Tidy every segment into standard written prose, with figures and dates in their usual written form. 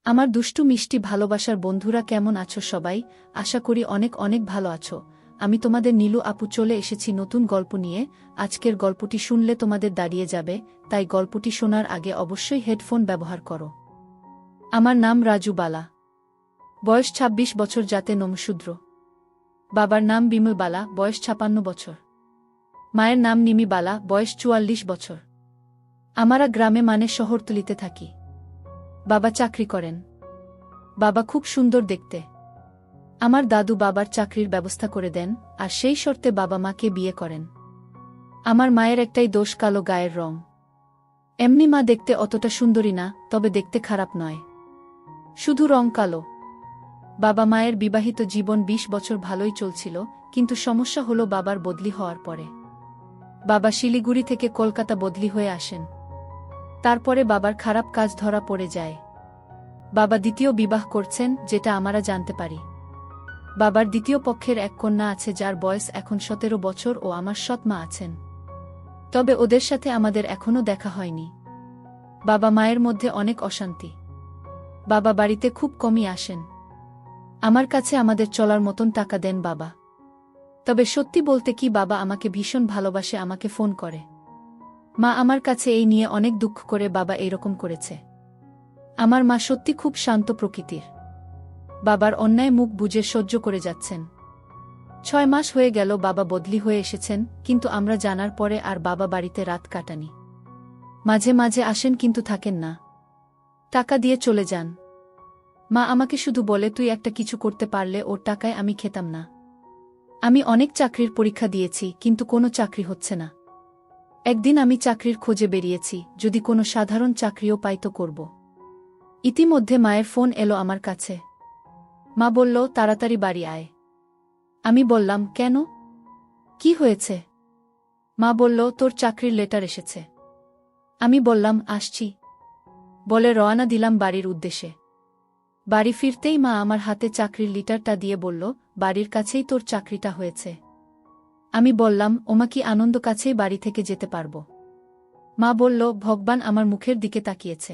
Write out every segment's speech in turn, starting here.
আমার দুষ্টু মিষ্টি ভালোবাসার বন্ধুরা কেমন আছো সবাই? আশা করি অনেক অনেক ভালো আছো। আমি তোমাদের নীলু আপু চলে এসেছি নতুন গল্প নিয়ে। আজকের গল্পটি শুনলে তোমাদের দাঁড়িয়ে যাবে, তাই গল্পটি শোনার আগে অবশ্যই হেডফোন ব্যবহার করো। আমার নাম রাজু বালা। বয়স ২৬ বছর, জাতে নমশূদ্র। বাবার নাম বিমল বালা, বয়স ৫৬ বছর। মায়ের নাম নিমি বালা, বয়স ৪৪ বছর। আমরা গ্রামে মানে শহরতলিতে থাকি। বাবা চাকরি করেন। বাবা খুব সুন্দর দেখতে। আমার দাদু বাবার চাকরির ব্যবস্থা করে দেন, আর সেই শর্তে বাবা মাকে বিয়ে করেন। আমার মায়ের একটাই দোষ, কালো গায়ের রং। এমনি মা দেখতে অতটা সুন্দরী না, তবে দেখতে খারাপ নয়, শুধু রং কালো। বাবা মায়ের বিবাহিত জীবন ২০ বছর ভালোই চলছিল, কিন্তু সমস্যা হলো বাবার বদলি হওয়ার পরে। বাবা শিলিগুড়ি থেকে কলকাতা বদলি হয়ে আসেন। তারপরে বাবার খারাপ কাজ ধরা পড়ে যায়। বাবা দ্বিতীয় বিবাহ করছেন, যেটা আমরা জানতে পারি। বাবার দ্বিতীয় পক্ষের এক কন্যা আছে, যার বয়স এখন ১৭ বছর, ও আমার সৎ মা আছেন। তবে ওদের সাথে আমাদের এখনও দেখা হয়নি। বাবা মায়ের মধ্যে অনেক অশান্তি। বাবা বাড়িতে খুব কমই আসেন। আমার কাছে আমাদের চলার মতন টাকা দেন বাবা। তবে সত্যি বলতে কি, বাবা আমাকে ভীষণ ভালোবাসে, আমাকে ফোন করে। মা আমার কাছে এই নিয়ে অনেক দুঃখ করে বাবা এইরকম করেছে। আমার মা সত্যি খুব শান্ত প্রকৃতির। বাবার অন্যায় মুখ বুজে সহ্য করে যাচ্ছেন। ৬ মাস হয়ে গেল বাবা বদলি হয়ে এসেছেন, কিন্তু আমরা জানার পরে আর বাবা বাড়িতে রাত কাটানি। মাঝে মাঝে আসেন, কিন্তু থাকেন না। টাকা দিয়ে চলে যান। মা আমাকে শুধু বলে, তুই একটা কিছু করতে পারলে ওর টাকায় আমি খেতাম না। আমি অনেক চাকরির পরীক্ষা দিয়েছি, কিন্তু কোনো চাকরি হচ্ছে না। একদিন আমি চাকরির খোঁজে বেরিয়েছি, যদি কোনো সাধারণ চাকরিও পাই তো করব। ইতিমধ্যে মায়ের ফোন এলো আমার কাছে। মা বলল, তাড়াতাড়ি বাড়ি আয়। আমি বললাম, কেন? কি হয়েছে? মা বলল, তোর চাকরির লেটার এসেছে। আমি বললাম, আসছি বলে রওনা দিলাম বাড়ির উদ্দেশ্যে। বাড়ি ফিরতেই মা আমার হাতে চাকরির লেটারটা দিয়ে বলল, বাড়ির কাছেই তোর চাকরিটা হয়েছে। আমি বললাম, ওমা, কি আনন্দ, কাছেই বাড়ি থেকে যেতে পারব। মা বলল, ভগবান আমার মুখের দিকে তাকিয়েছে।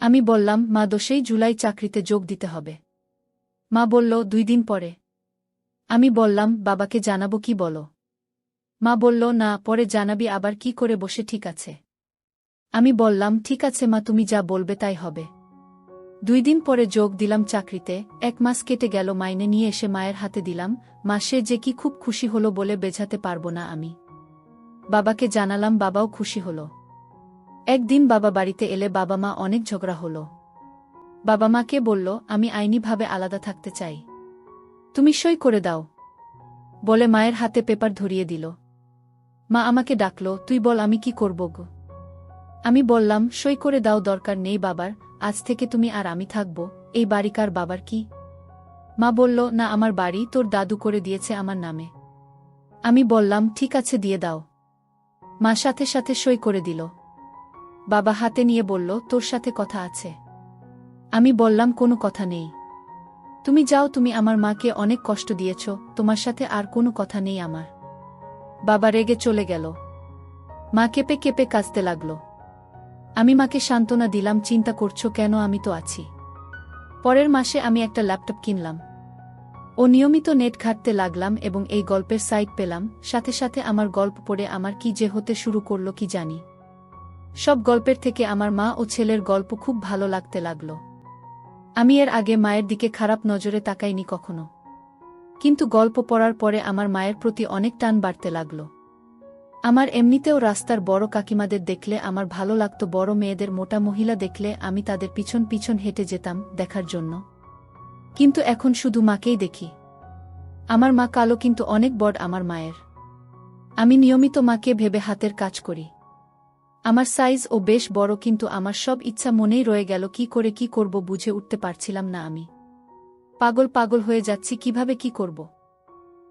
আমি বললাম, মা, ১০ই জুলাই চাকরিতে যোগ দিতে হবে। মা বলল, ২ দিন পরে। আমি বললাম, বাবাকে জানাবো কি বলো? মা বলল, না, পরে জানাবি, আবার কি করে বসে, ঠিক আছে। আমি বললাম, ঠিক আছে মা, তুমি যা বলবে তাই হবে। ২ দিন পরে যোগ দিলাম চাকরিতে। ১ মাস কেটে গেল, মাইনে নিয়ে এসে মায়ের হাতে দিলাম। মা সে যে কি খুব খুশি হলো বলে বোঝাতে পারবো না আমি। বাবাকে জানালাম, বাবাও খুশি হলো। একদিন বাবা বাড়িতে এলে বাবা মা অনেক ঝগড়া হলো। বাবা মাকে বলল, আমি আইনিভাবে আলাদা থাকতে চাই, তুমি সই করে দাও বলে মায়ের হাতে পেপার ধরিয়ে দিল। মা আমাকে ডাকল, তুই বল আমি কি করব গো? আমি বললাম, সই করে দাও, দরকার নেই বাবার, আজ থেকে তুমি আর আমি থাকব। এই বাড়িকার বাবার কি? মা বলল, না, আমার বাড়ি তোর দাদু করে দিয়েছে আমার নামে। আমি বললাম, ঠিক আছে, দিয়ে দাও। মা সাথে সাথে সই করে দিল। বাবা হাতে নিয়ে বলল, তোর সাথে কথা আছে। আমি বললাম, কোনো কথা নেই, তুমি যাও, তুমি আমার মাকে অনেক কষ্ট দিয়েছ, তোমার সাথে আর কোনো কথা নেই আমার। বাবা রেগে চলে গেল। মা কেঁপে কেঁপে কাঁদতে লাগল। আমি মাকে সান্ত্বনা দিলাম, চিন্তা করছো কেন, আমি তো আছি। পরের মাসে আমি একটা ল্যাপটপ কিনলাম। ও নিয়মিত নেট ঘাঁটতে লাগলাম এবং এই গল্পের সাইট পেলাম। সাথে সাথে আমার গল্প পড়ে আমার কি যে হতে শুরু করলো কি জানি। সব গল্পের থেকে আমার মা ও ছেলের গল্প খুব ভালো লাগতে লাগল। আমি এর আগে মায়ের দিকে খারাপ নজরে তাকাইনি কখনো, কিন্তু গল্প পড়ার পরে আমার মায়ের প্রতি অনেক টান বাড়তে লাগল। আমার এমনিতেও রাস্তার বড় কাকিমাদের দেখলে আমার ভালো লাগত, বড় মেয়েদের, মোটা মহিলা দেখলে আমি তাদের পিছন পিছন হেঁটে যেতাম দেখার জন্য। কিন্তু এখন শুধু মাকেই দেখি। আমার মা কালো, কিন্তু অনেক বড় আমার মায়ের। আমি নিয়মিত মাকে ভেবে হাতের কাজ করি। আমার সাইজ ও বেশ বড়, কিন্তু আমার সব ইচ্ছা মনেই রয়ে গেল, কি করে কি করব বুঝে উঠতে পারছিলাম না। আমি পাগল পাগল হয়ে যাচ্ছি, কিভাবে কি করব।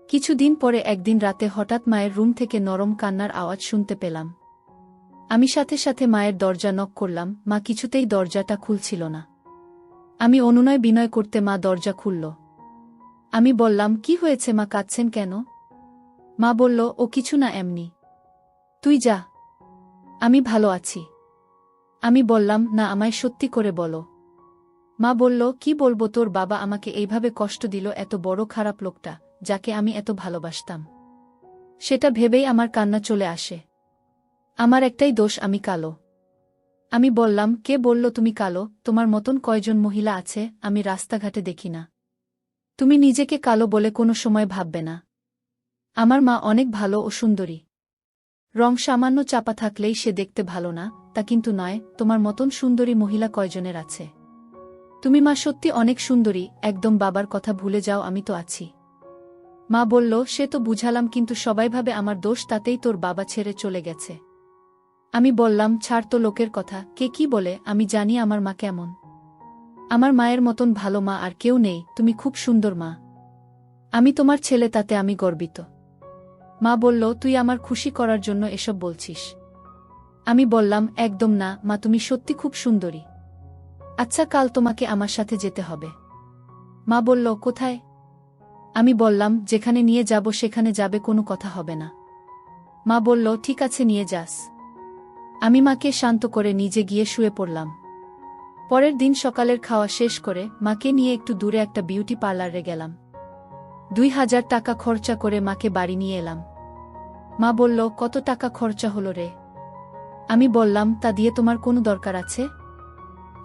কিছুদিন পরে একদিন রাতে হঠাৎ মায়ের রুম থেকে নরম কান্নার আওয়াজ শুনতে পেলাম। আমি সাথে সাথে মায়ের দরজা নক করলাম। মা কিছুতেই দরজাটা খুলছিল না। আমি অনুনয় বিনয় করতে মা দরজা খুলল। আমি বললাম, কি হয়েছে মা, কাঁদছেন কেন? মা বলল, ও কিছু না, এমনি। তুই যা, আমি ভালো আছি। আমি বললাম, না, আমায় সত্যি করে বলো, মা বলল, কি বলবো, তোর বাবা আমাকে এইভাবে কষ্ট দিল, এত বড় খারাপ লোকটা, যাকে আমি এত ভালোবাসতাম। সেটা ভেবেই আমার কান্না চলে আসে। আমার একটাই দোষ, আমি কালো। আমি বললাম, কে বলল তুমি কালো? তোমার মতন কয়জন মহিলা আছে আমি রাস্তাঘাটে দেখি না। তুমি নিজেকে কালো বলে কোনো সময় ভাববে না। আমার মা অনেক ভালো ও সুন্দরী। রং সামান্য চাপা থাকলেই সে দেখতে ভালো না, তা কিন্তু নয়। তোমার মতন সুন্দরী মহিলা কয়জনের আছে? তুমি মা সত্যি অনেক সুন্দরী, একদম বাবার কথা ভুলে যাও, আমি তো আছি। মা বলল, সে তো বুঝালাম, কিন্তু সবাই ভাবে আমার দোষ, তাতেই তোর বাবা ছেড়ে চলে গেছে। আমি বললাম, ছাড় তো লোকের কথা, কে কি বলে, আমি জানি আমার মা কেমন। আমার মায়ের মতন ভালো মা আর কেউ নেই, তুমি খুব সুন্দর মা। আমি তোমার ছেলে, তাতে আমি গর্বিত। মা বলল, তুই আমার খুশি করার জন্য এসব বলছিস? আমি বললাম, একদম না মা, তুমি সত্যি খুব সুন্দরী। আচ্ছা, কাল তোমাকে আমার সাথে যেতে হবে। মা বলল, কোথায়? আমি বললাম, যেখানে নিয়ে যাব সেখানে যাবে, কোনো কথা হবে না। মা বলল, ঠিক আছে, নিয়ে যাস। আমি মাকে শান্ত করে নিজে গিয়ে শুয়ে পড়লাম। পরের দিন সকালের খাওয়া শেষ করে মাকে নিয়ে একটু দূরে একটা বিউটি পার্লারে গেলাম। 2000 টাকা খরচা করে মাকে বাড়ি নিয়ে এলাম। মা বলল, কত টাকা খরচা হলো রে? আমি বললাম, তা দিয়ে তোমার কোনো দরকার আছে?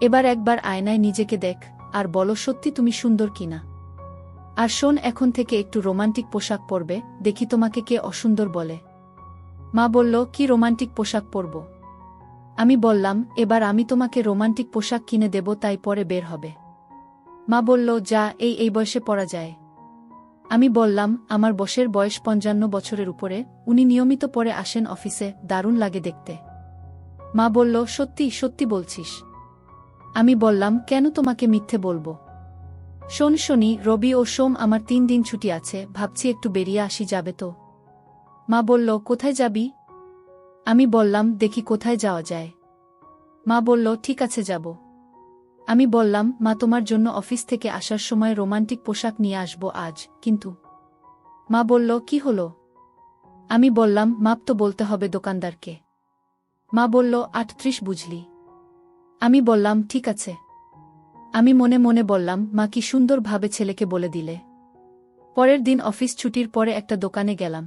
এবার একবার আয়নায় নিজেকে দেখ, আর বলো সত্যি তুমি সুন্দর কিনা। আর শোন, এখন থেকে একটু রোমান্টিক পোশাক পরবে, দেখি তোমাকে কে অসুন্দর বলে। মা বলল, কি রোমান্টিক পোশাক পরব? আমি বললাম, এবার আমি তোমাকে রোমান্টিক পোশাক কিনে দেব, তাই পরে বের হবে। মা বলল, যা, এই বয়সে পরা যায়? আমি বললাম, আমার বসের বয়স 55 বছরের উপরে, উনি নিয়মিত পরে আসেন অফিসে, দারুণ লাগে দেখতে। মা বলল, সত্যি সত্যি বলছিস? আমি বললাম, কেন তোমাকে মিথ্যে বলবো? শোন, শনি, রবি ও সোম আমার 3 দিন ছুটি আছে, ভাবছি একটু বেরিয়ে আসি, যাবে তো? মা বলল, কোথায় যাবি? আমি বললাম, দেখি কোথায় যাওয়া যায়। মা বলল, ঠিক আছে, যাব। আমি বললাম, মা, তোমার জন্য অফিস থেকে আসার সময় রোমান্টিক পোশাক নিয়ে আসবো আজ, কিন্তু। মা বলল, কি হলো? আমি বললাম, মাপ তো বলতে হবে দোকানদারকে। মা বলল, 38 বুঝলি? আমি বললাম, ঠিক আছে। আমি মনে মনে বললাম, মা কি সুন্দরভাবে ছেলেকে বলে দিলে। পরের দিন অফিস ছুটির পরে একটা দোকানে গেলাম।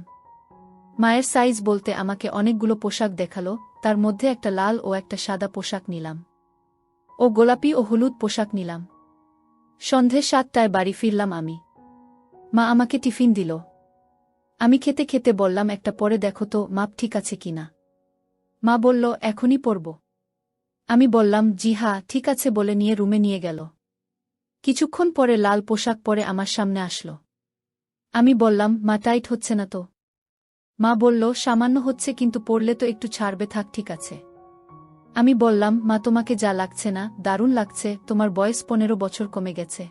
মায়ের সাইজ বলতে আমাকে অনেকগুলো পোশাক দেখালো, তার মধ্যে একটা লাল ও একটা সাদা পোশাক নিলাম, ও গোলাপি ও হলুদ পোশাক নিলাম। সন্ধে 7টায় বাড়ি ফিরলাম আমি। মা আমাকে টিফিন দিল। আমি খেতে খেতে বললাম, একটা পরে দেখো তো মাপ ঠিক আছে কিনা। মা বলল, এখনই পরব। আমি বললাম, জি হ্যাঁ, ঠিক আছে বলে নিয়ে রুমে নিয়ে গেল। কিছুক্ষণ পরে লাল পোশাক পরে আমার সামনে আসলো। আমি বললাম, মা, টাইট হচ্ছে না তো? মা বলল, সামান্য হচ্ছে, কিন্তু পরলে তো একটু ছাড়বে, থাক, ঠিক আছে। আমি বললাম, মা, তোমাকে যা লাগছে না, দারুণ লাগছে, তোমার বয়স 15 বছর কমে গেছে।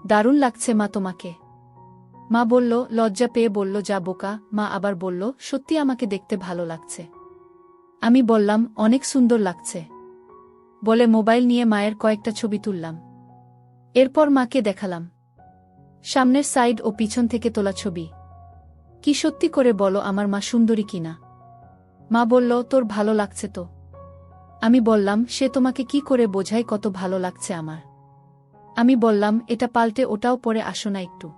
দারুণ লাগছে মা তোমাকে। মা বলল, লজ্জা পেয়ে বলল, যা বোকা। মা আবার বলল, সত্যি আমাকে দেখতে ভালো লাগছে? আমি বললাম, অনেক সুন্দর লাগছে। বলে মোবাইল নিয়ে মায়ের কয়েকটা ছবি তুললাম। এরপর মাকে দেখালাম সামনের সাইড ও পিছন থেকে তোলা ছবি। কি সত্যি করে বলো আমার মা সুন্দরী কিনা? মা বলল, তোর ভালো লাগছে তো? আমি বললাম, সে তোমাকে কি করে বোঝাই কত ভালো লাগছে আমার? আমি বললাম, এটা পাল্টে ওটাও পরে আসো না একটু।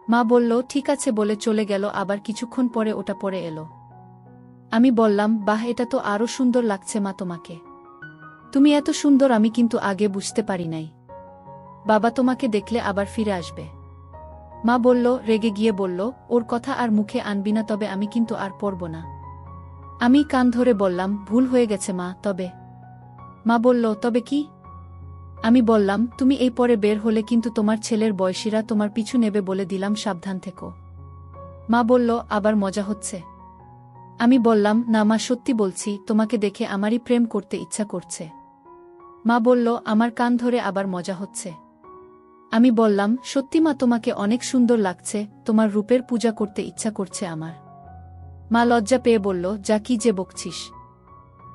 মা বলল, ঠিক আছে বলে চলে গেল, আবার কিছুক্ষণ পরে ওটা পরে এলো। আমি বললাম, বাহ, এটা তো আরো সুন্দর লাগছে মা তোমাকে। তুমি এত সুন্দর আমি কিন্তু আগে বুঝতে পারি নাই। বাবা তোমাকে দেখলে আবার ফিরে আসবে। মা বলল, রেগে গিয়ে বলল, ওর কথা আর মুখে আনবি না, তবে আমি কিন্তু আর পরব না। আমি কান ধরে বললাম, ভুল হয়ে গেছে মা, তবে। মা বলল, তবে কি? আমি বললাম, তুমি এই পরে বের হলে কিন্তু তোমার ছেলের বয়সীরা তোমার পিছু নেবে, বলে দিলাম, সাবধান থেকো। মা বলল, আবার মজা হচ্ছে? আমি বললাম, না মা, সত্যি বলছি, তোমাকে দেখে আমারই প্রেম করতে ইচ্ছা করছে। মা বলল, আমার কান ধরে আবার মজা হচ্ছে? আমি বললাম, সত্যি মা, তোমাকে অনেক সুন্দর লাগছে, তোমার রূপের পূজা করতে ইচ্ছা করছে আমার। মা লজ্জা পেয়ে বলল, যা, কি যে বকছিস?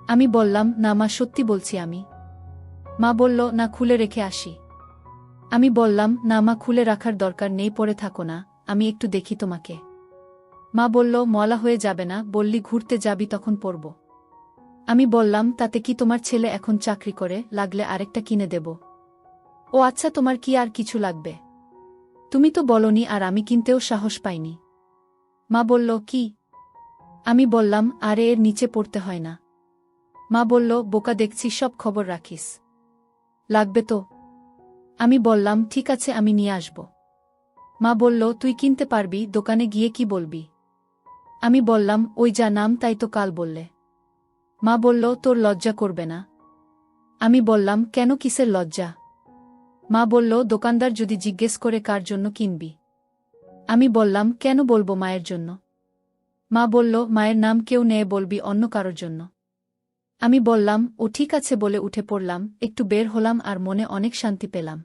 আমি বললাম, না মা, সত্যি বলছি আমি। মা বলল, না, খুলে রেখে আসি। আমি বললাম, না মা, খুলে রাখার দরকার নেই, পরে থাকো না, আমি একটু দেখি তোমাকে। মা বলল, মলা হয়ে যাবে না, বললি ঘুরতে যাবি তখন পরব। আমি বললাম, তাতে কি, তোমার ছেলে এখন চাকরি করে, লাগলে আরেকটা কিনে দেব। ও আচ্ছা, তোমার কি আর কিছু লাগবে? তুমি তো বলনি, আর আমি কিনতেও সাহস পাইনি। মা বলল, কি? আমি বললাম, আরে এর নিচে পড়তে হয় না। মা বলল, বোকা দেখছি, সব খবর রাখিস। লাগবে তো? আমি বললাম, ঠিক আছে, আমি নিয়ে আসব। মা বলল, তুই কিনতে পারবি, দোকানে গিয়ে কি বলবি? আমি বললাম, ওই যা নাম তাই তো কাল বললে। মা বলল, তোর লজ্জা করবে না? আমি বললাম, কেন, কিসের লজ্জা? মা বলল, দোকানদার যদি জিজ্ঞেস করে কার জন্য কিনবি? আমি বললাম, কেন বলবো মায়ের জন্য? মা বলল, মায়ের নাম কেউ নেয়, বলবি অন্য কারোর জন্য। আমি বললাম, ও ঠিক আছে বলে উঠে পড়লাম, একটু বের হলাম আর মনে অনেক শান্তি পেলাম।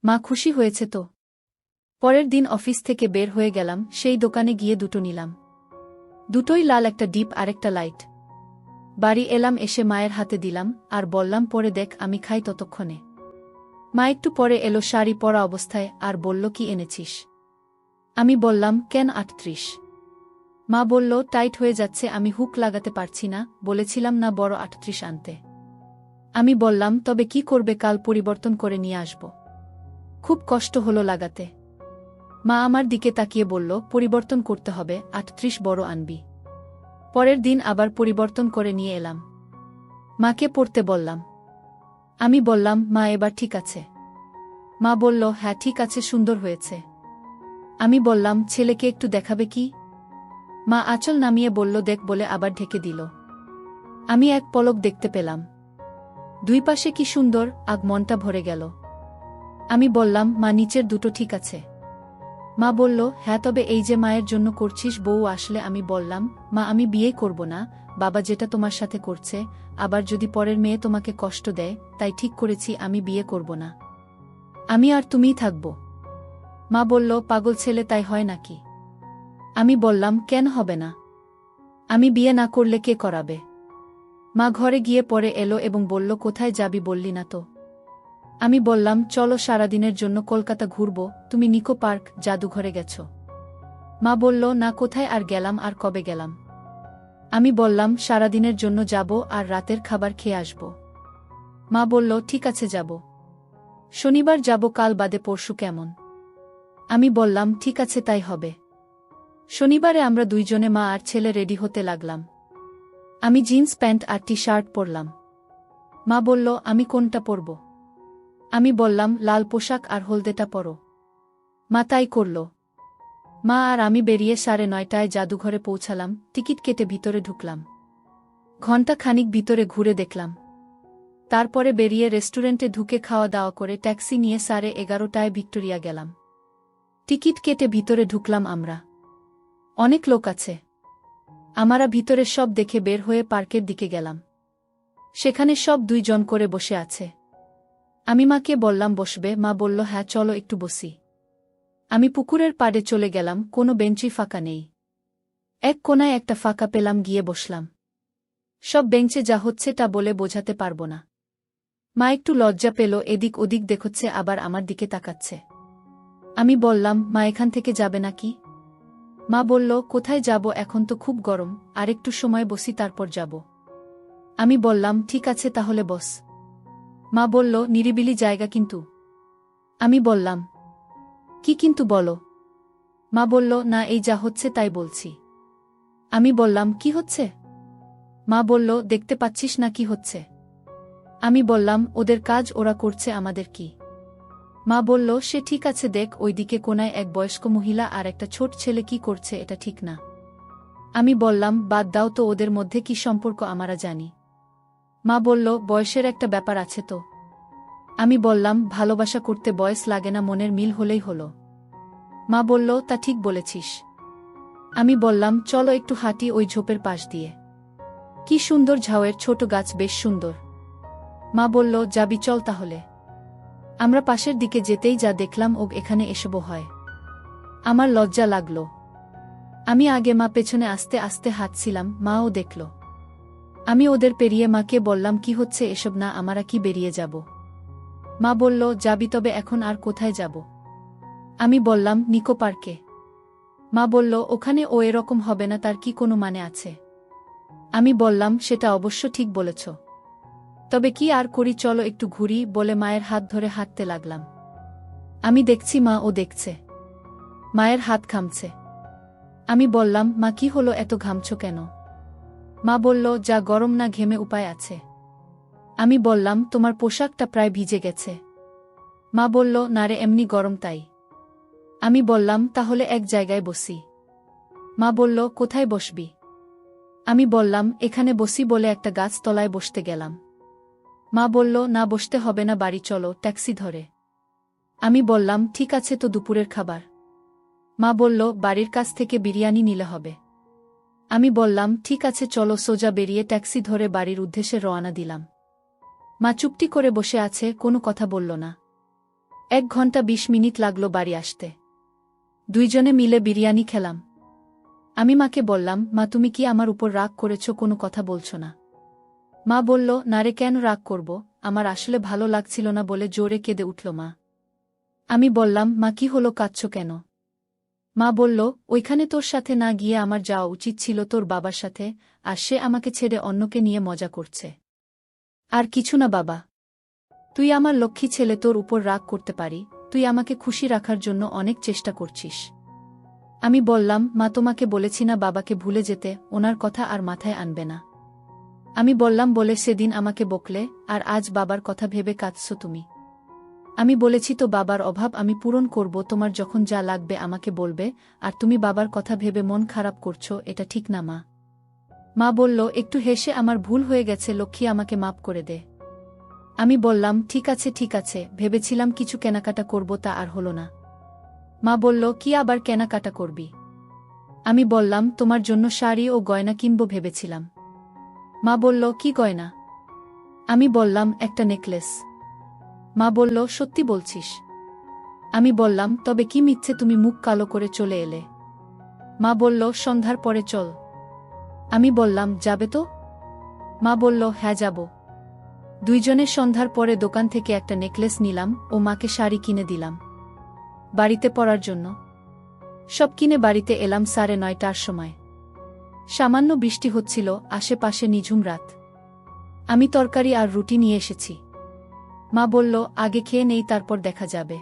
মা খুশি হয়েছে তো? পরের দিন অফিস থেকে বের হয়ে গেলাম, সেই দোকানে গিয়ে দুটো নিলাম। দুটোই লাল, একটা ডিপ আরেকটা লাইট। বাড়ি এলাম, এসে মায়ের হাতে দিলাম আর বললাম, পরে দেখ, আমি খাই ততক্ষণে। মা একটু পরে এলো শাড়ি পরা অবস্থায় আর বলল, কি এনেছিস? আমি বললাম, কেন 38? মা বলল, টাইট হয়ে যাচ্ছে, আমি হুক লাগাতে পারছি না, বলেছিলাম না বড় 38 আনতে। আমি বললাম, তবে কি করবে, কাল পরিবর্তন করে নিয়ে আসব। খুব কষ্ট হলো লাগাতে। মা আমার দিকে তাকিয়ে বলল, পরিবর্তন করতে হবে, 38 বড় আনবি। পরের দিন আবার পরিবর্তন করে নিয়ে এলাম। মাকে পড়তে বললাম। আমি বললাম, মা এবার ঠিক আছে? মা বলল, হ্যাঁ ঠিক আছে, সুন্দর হয়েছে। আমি বললাম, ছেলেকে একটু দেখাবে কি? মা আঁচল নামিয়ে বলল, দেখ, বলে আবার ঢেকে দিল। আমি এক পলক দেখতে পেলাম। দুই পাশে কি সুন্দর, আগ মনটা ভরে গেল। আমি বললাম, মা নিচের দুটো ঠিক আছে? মা বলল, হ্যাঁ, তবে এই যে মায়ের জন্য করছিস, বউ আসলে? আমি বললাম, মা আমি বিয়ে করব না, বাবা যেটা তোমার সাথে করছে, আবার যদি পরের মেয়ে তোমাকে কষ্ট দেয়, তাই ঠিক করেছি আমি বিয়ে করব না। আমি আর তুমিই থাকব। মা বলল, পাগল ছেলে, তাই হয় নাকি? আমি বললাম, কেন হবে না? আমি বিয়ে না করলে কে করাবে? মা ঘরে গিয়ে পরে এলো এবং বলল, কোথায় যাবি বললি না তো? আমি বললাম, চলো সারাদিনের জন্য কলকাতা ঘুরব, তুমি নিকো পার্ক, জাদুঘরে গেছ। মা বলল, না, কোথায় আর গেলাম, আর কবে গেলাম? আমি বললাম, সারাদিনের জন্য যাব আর রাতের খাবার খেয়ে আসব। মা বলল, ঠিক আছে, যাব। শনিবার যাব, কাল বাদে পরশু কেমন? আমি বললাম, ঠিক আছে, তাই হবে। শনিবারে আমরা দুইজনে, মা আর ছেলে, রেডি হতে লাগলাম। আমি জিন্স প্যান্ট আর টি শার্ট পরলাম। মা বলল, আমি কোনটা পরব? আমি বললাম, লাল পোশাক আর হলদেটা পরো। মা তাই করল। মা আর আমি বেরিয়ে 9:30টায় জাদুঘরে পৌঁছালাম, টিকিট কেটে ভিতরে ঢুকলাম। ঘণ্টা খানিক ভিতরে ঘুরে দেখলাম। তারপরে বেরিয়ে রেস্টুরেন্টে ঢুকে খাওয়া দাওয়া করে ট্যাক্সি নিয়ে 11:30টায় ভিক্টোরিয়া গেলাম। টিকিট কেটে ভিতরে ঢুকলাম আমরা। অনেক লোক আছে। আমরা ভিতরে সব দেখে বের হয়ে পার্কের দিকে গেলাম। সেখানে সব 2 জন করে বসে আছে। আমি মাকে বললাম, বসবে? মা বলল, হ্যাঁ চলো একটু বসি। আমি পুকুরের পাড়ে চলে গেলাম, কোনো বেঞ্চই ফাঁকা নেই। এক কোনায় একটা ফাঁকা পেলাম, গিয়ে বসলাম। সব বেঞ্চে যা হচ্ছে তা বলে বোঝাতে পারব না। মা একটু লজ্জা পেল, এদিক ওদিক দেখছে, আবার আমার দিকে তাকাচ্ছে। আমি বললাম, মা এখান থেকে যাবে নাকি? মা বলল, কোথায় যাব, এখন তো খুব গরম, আর একটু সময় বসি তারপর যাব। আমি বললাম, ঠিক আছে তাহলে বস। মা বলল, নিরিবিলি জায়গা কিন্তু। আমি বললাম, কি কিন্তু বলো? মা বলল, না, এই যা হচ্ছে তাই বলছি। আমি বললাম, কি হচ্ছে? মা বলল, দেখতে পাচ্ছিস না কি হচ্ছে? আমি বললাম, ওদের কাজ ওরা করছে, আমাদের কি? মা বলল, সে ঠিক আছে, দেখ ওইদিকে কোনায় এক বয়স্ক মহিলা আর একটা ছোট ছেলে কি করছে, এটা ঠিক না। আমি বললাম, বাদ দাও তো, ওদের মধ্যে কি সম্পর্ক আমরা জানি। মা বলল, বয়সের একটা ব্যাপার আছে তো। আমি বললাম, ভালোবাসা করতে বয়স লাগে না, মনের মিল হলেই হলো। মা বলল, তা ঠিক বলেছিস। আমি বললাম, চলো একটু হাঁটি ওই ঝোপের পাশ দিয়ে। কি সুন্দর ঝাউয়ের ছোট গাছ, বেশ সুন্দর। মা বলল, যাবি, চল তাহলে। আমরা পাশের দিকে যেতেই যা দেখলাম, ও এখানে এসব হয়। আমার লজ্জা লাগল। আমি আগে, মা পেছনে আস্তে আস্তে হাঁটছিলাম, মাও দেখল। আমি ওদের পেরিয়ে মাকে বললাম, কি হচ্ছে এসব, না আমরা কি বেরিয়ে যাব? মা বলল, যাবি, তবে এখন আর কোথায় যাব? আমি বললাম, নিকো পার্কে। মা বলল, ওখানে ও এরকম হবে না, তার কি কোনো মানে আছে? আমি বললাম, সেটা অবশ্য ঠিক বলেছ। তবে কি আর করি, চলো একটু ঘুরি বলে মায়ের হাত ধরে হাঁটতে লাগলাম। আমি দেখছি মা ও দেখছে। মায়ের হাত ঘামছে। আমি বললাম, মা কি হলো, এত ঘামছো কেন? মা বলল, যা গরম না ঘেমে উপায় আছে। আমি বললাম, তোমার পোশাকটা প্রায় ভিজে গেছে। মা বলল, না রে, এমনি গরম তাই। আমি বললাম, তাহলে এক জায়গায় বসি। মা বলল, কোথায় বসবি? আমি বললাম, এখানে বসি বলে একটা গাছ তলায় বসতে গেলাম। মা বলল, না বসতে হবে না, বাড়ি চলো, ট্যাক্সি ধরে। আমি বললাম, ঠিক আছে, তো দুপুরের খাবার? মা বলল, বাড়ির কাছ থেকে বিরিয়ানি নিলে হবে। আমি বললাম, ঠিক আছে চলো, সোজা বেরিয়ে ট্যাক্সি ধরে বাড়ির উদ্দেশ্যে রওনা দিলাম। মা চুপটি করে বসে আছে, কোনো কথা বলল না। 1 ঘন্টা 20 মিনিট লাগলো বাড়ি আসতে। দুইজনে মিলে বিরিয়ানি খেলাম। আমি মাকে বললাম, মা তুমি কি আমার উপর রাগ করেছ, কোনো কথা বলছো না? মা বলল, না রে, কেন রাগ করব, আমার আসলে ভালো লাগছিল না বলে জোরে কেঁদে উঠল মা। আমি বললাম, মা কি হলো, কাঁদছো কেন? মা বলল, ওইখানে তোর সাথে না গিয়ে আমার যাওয়া উচিত ছিল তোর বাবার সাথে, আর সে আমাকে ছেড়ে অন্যকে নিয়ে মজা করছে। আর কিছু না বাবা, তুই আমার লক্ষ্মী ছেলে, তোর উপর রাগ করতে পারি, তুই আমাকে খুশি রাখার জন্য অনেক চেষ্টা করছিস। আমি বললাম, মা তোমাকে বলেছি না বাবাকে ভুলে যেতে, ওনার কথা আর মাথায় আনবে না। আমি বললাম বলে সেদিন আমাকে বকলে, আর আজ বাবার কথা ভেবে কাঁদছো তুমি। আমি বলেছি তো বাবার অভাব আমি পূরণ করব, তোমার যখন যা লাগবে আমাকে বলবে, আর তুমি বাবার কথা ভেবে মন খারাপ করছো, এটা ঠিক না মা। মা বলল, একটু হেসে, আমার ভুল হয়ে গেছে লক্ষ্মী, আমাকে মাপ করে দে। আমি বললাম, ঠিক আছে ঠিক আছে, ভেবেছিলাম কিছু কেনাকাটা করব, তা আর হলো না। মা বলল, কি আবার কেনাকাটা করবি? আমি বললাম, তোমার জন্য শাড়ি ও গয়না কিনব ভেবেছিলাম। মা বলল, কি গয়না? আমি বললাম, একটা নেকলেস। মা বলল, সত্যি বলছিস? আমি বললাম, তবে কি মিথ্যে তুমি মুখ কালো করে চলে এলে? মা বলল, সন্ধ্যার পরে চল। আমি বললাম, যাবে তো? মা বলল, হ্যাঁ যাব। দুইজনে সন্ধ্যার পরে দোকান থেকে একটা নেকলেস নিলাম ও মাকে শাড়ি কিনে দিলাম বাড়িতে পরার জন্য। সব কিনে বাড়িতে এলাম 9:30টার সময়। সামান্য বৃষ্টি হচ্ছিল, আশেপাশে নিঝুম রাত। আমি তরকারি আর রুটি নিয়ে এসেছি। মা বলল, আগে খেয়ে নেই, তারপর দেখা যাবে।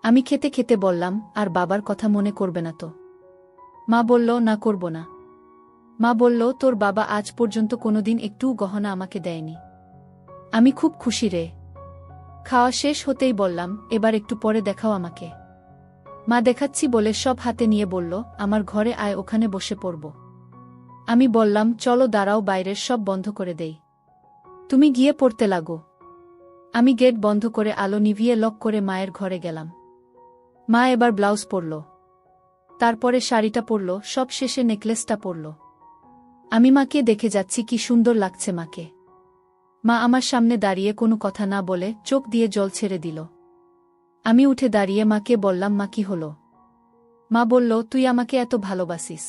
আমি খেতে খেতে বললাম, আর বাবার কথা মনে করবে না তো? মা বলল, না করব না। মা বলল, তোর বাবা আজ পর্যন্ত কোনোদিন একটুও গহনা আমাকে দেয়নি। আমি খুব খুশি রে। খাওয়া শেষ হতেই বললাম, এবার একটু পরে দেখাও আমাকে। মা দেখাচ্ছি বলে সব হাতে নিয়ে বলল, আমার ঘরে আয়, ওখানে বসে পড়ব। আমি বললাম, চলো দাঁড়াও, বাইরের সব বন্ধ করে দেই, তুমি গিয়ে পড়তে লাগো। আমি গেট বন্ধ করে আলো নিভিয়ে লক করে মায়ের ঘরে গেলাম। মা এবার ব্লাউজ পরল, তারপরে শাড়িটা পরল, সব শেষে নেকলেসটা পরল। আমি মাকে দেখে যাচ্ছি, কি সুন্দর লাগছে মাকে। মা আমার সামনে দাঁড়িয়ে কোনো কথা না বলে চোখ দিয়ে জল ছেড়ে দিল। আমি উঠে দাঁড়িয়ে মাকে বললাম, মা কি হলো? মা বলল, তুই আমাকে এত ভালোবাসিস।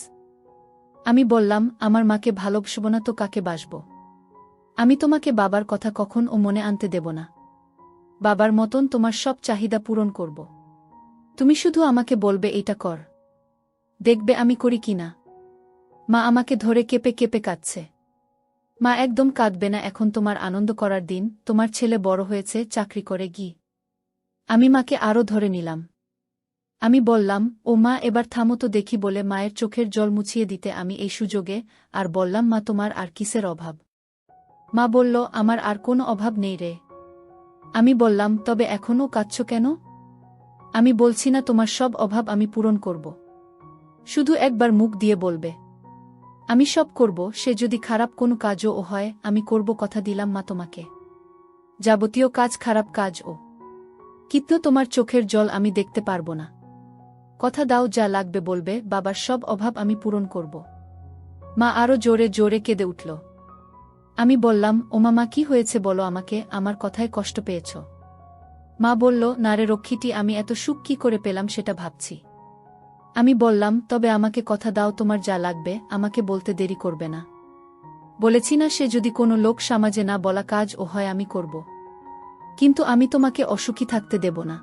আমি বললাম, আমার মাকে ভালোবাসব না তো কাকে বাসব? আমি তোমাকে বাবার কথা কখন ও মনে আনতে দেব না। বাবার মতন তোমার সব চাহিদা পূরণ করব। তুমি শুধু আমাকে বলবে এইটা কর, দেখবে আমি করি কিনা। মা আমাকে ধরে কেঁপে কেঁপে কাঁদছে। মা একদম কাঁদবে না, এখন তোমার আনন্দ করার দিন, তোমার ছেলে বড় হয়েছে, চাকরি করে গি। আমি মাকে আরও ধরে নিলাম। আমি বললাম, ও মা এবার থামো তো দেখি বলে মায়ের চোখের জল মুছিয়ে দিতে আমি এই সুযোগে আর বললাম, মা তোমার আর কিসের অভাব? মা বলল, আমার আর কোনো অভাব নেই রে। আমি বললাম, তবে এখনও কাঁদছো কেন? আমি বলছি না তোমার সব অভাব আমি পূরণ করব। শুধু একবার মুখ দিয়ে বলবে, আমি সব করব। সে যদি খারাপ কোনো কাজও ও হয়, আমি করব, কথা দিলাম মা তোমাকে। যাবতীয় কাজ, খারাপ কাজ ও কিন্তু তোমার চোখের জল আমি দেখতে পারব না। কথা দাও, যা লাগবে বলবে, বাবার সব অভাব আমি পূরণ করব। মা আরও জোরে জোরে কেঁদে উঠল। আমি বললাম, ওমা মা কি হয়েছে বলো আমাকে, আমার কথায় কষ্ট পেয়েছ? মা বলল, না রে রক্ষীটি, আমি এত সুখ কি করে পেলাম সেটা ভাবছি। আমি বললাম, তবে আমাকে কথা দাও, তোমার যা লাগবে আমাকে বলতে দেরি করবে না। বলেছি না, সে যদি কোনো লোক সমাজে না বলা কাজ ও হয় আমি করব। কিন্তু আমি তোমাকে অসুখী থাকতে দেব না।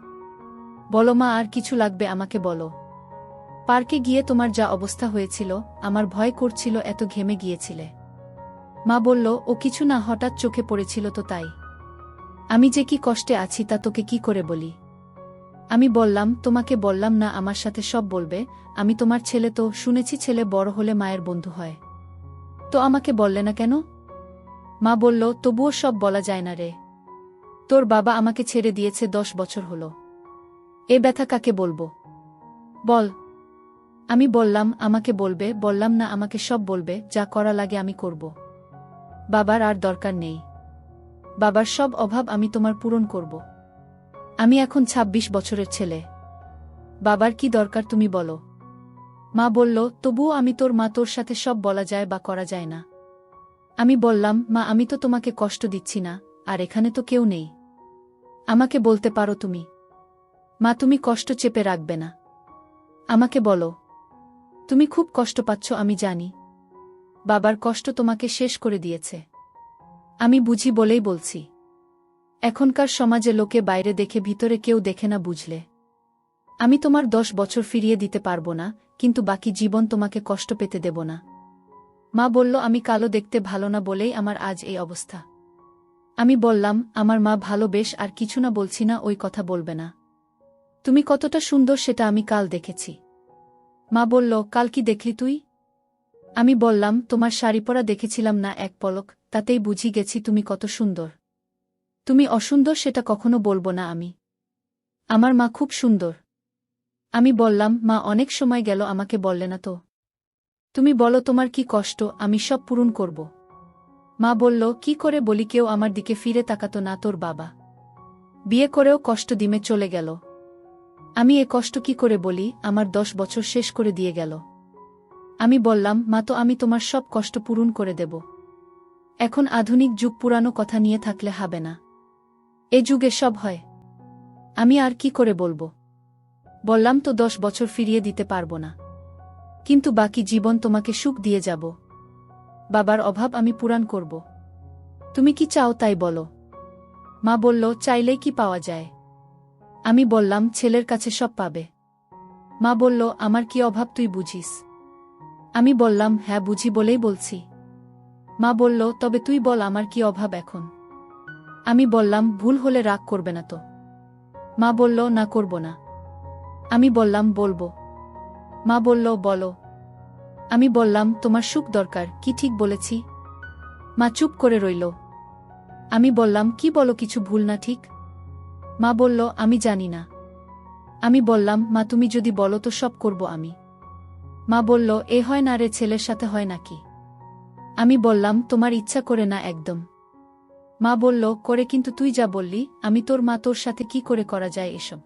বলো মা, আর কিছু লাগবে আমাকে বলো। পার্কে গিয়ে তোমার যা অবস্থা হয়েছিল, আমার ভয় করছিল, এত ঘেমে গিয়েছিলে। মা বলল, ও কিছু না, হঠাৎ চোখে পড়েছিল তো তাই। আমি যে কি কষ্টে আছি তা তোকে কি করে বলি। আমি বললাম, তোমাকে বললাম না আমার সাথে সব বলবে, আমি তোমার ছেলে, তো শুনেছি ছেলে বড় হলে মায়ের বন্ধু হয়। তো আমাকে বললে না কেন? মা বলল, তবুও সব বলা যায় না রে। তোর বাবা আমাকে ছেড়ে দিয়েছে 10 বছর হলো। এ ব্যথা কাকে বলবো বল। আমি বললাম, আমাকে বলবে, বললাম না আমাকে সব বলবে, যা করা লাগে আমি করব। বাবার আর দরকার নেই। বাবার সব অভাব আমি তোমার পূরণ করব। আমি এখন 26 বছরের ছেলে। বাবার কি দরকার তুমি বলো। মা বলল, তবুও আমি তোর মা, তোর সাথে সব বলা যায় বা করা যায় না। আমি বললাম, মা আমি তো তোমাকে কষ্ট দিচ্ছি না, আর এখানে তো কেউ নেই। আমাকে বলতে পারো তুমি। মা তুমি কষ্ট চেপে রাখবে না। আমাকে বলো। তুমি খুব কষ্ট পাচ্ছ আমি জানি। বাবার কষ্ট তোমাকে শেষ করে দিয়েছে। আমি বুঝি বলেই বলছি। এখনকার সমাজে লোকে বাইরে দেখে ভিতরে কেউ দেখে না, বুঝলে। আমি তোমার 10 বছর ফিরিয়ে দিতে পারবো না, কিন্তু বাকি জীবন তোমাকে কষ্ট পেতে দেব না। মা বলল, আমি কালো দেখতে ভালো না বলেই আমার আজ এই অবস্থা। আমি বললাম, আমার মা ভালো বেশ, আর কিছু না বলছি না, ওই কথা বলবে না। তুমি কতটা সুন্দর সেটা আমি কাল দেখেছি। মা বলল, কাল কি দেখলি তুই? আমি বললাম, তোমার শাড়ি পরা দেখেছিলাম না এক পলক, তাতেই বুঝি গেছি তুমি কত সুন্দর। তুমি অসুন্দর সেটা কখনো বলবো না আমি। আমার মা খুব সুন্দর। আমি বললাম, মা অনেক সময় গেল আমাকে বললে না তো। তুমি বলো তোমার কি কষ্ট, আমি সব পূরণ করব। মা বলল, কি করে বলি, কেউ আমার দিকে ফিরে তাকাতো না, তোর বাবা বিয়ে করেও কষ্ট দিমে চলে গেল। আমি এ কষ্ট কি করে বলি, আমার 10 বছর শেষ করে দিয়ে গেল। আমি বললাম, মা তো আমি তোমার সব কষ্ট পূরণ করে দেব। এখন আধুনিক যুগ, পুরানো কথা নিয়ে থাকলে হবে না। এ যুগে সব হয়। আমি আর কি করে বলবো। বললাম তো 10 বছর ফিরিয়ে দিতে পারবো না, কিন্তু বাকি জীবন তোমাকে সুখ দিয়ে যাব। বাবার অভাব আমি পূরণ করব। তুমি কি চাও তাই বলো। মা বলল, চাইলেই কি পাওয়া যায়। আমি বললাম, ছেলের কাছে সব পাবে। মা বলল, আমার কি অভাব তুই বুঝিস। আমি বললাম, হ্যাঁ বুঝি বলেই বলছি। মা বলল, তবে তুই বল আমার কি অভাব এখন। আমি বললাম, ভুল হলে রাগ করবে না তো। মা বলল, না করব না। আমি বললাম, বলবো। মা বলল, বলো। আমি বললাম, তোমার সুখ দরকার, কি ঠিক বলেছি। মা চুপ করে রইল। আমি বললাম, কি বলো, কিছু ভুল না ঠিক। মা বলল, আমি জানি না। আমি বললাম, মা তুমি যদি বলো তো সব করব আমি। মা বলল, এ হয় না রে, ছেলের সাথে হয় নাকি। আমি বললাম, তোমার ইচ্ছা করে না একদম। মা বলল, করে, কিন্তু তুই যা বললি, আমি তোর মা, তোর সাথে কি করে করা যায় এসব।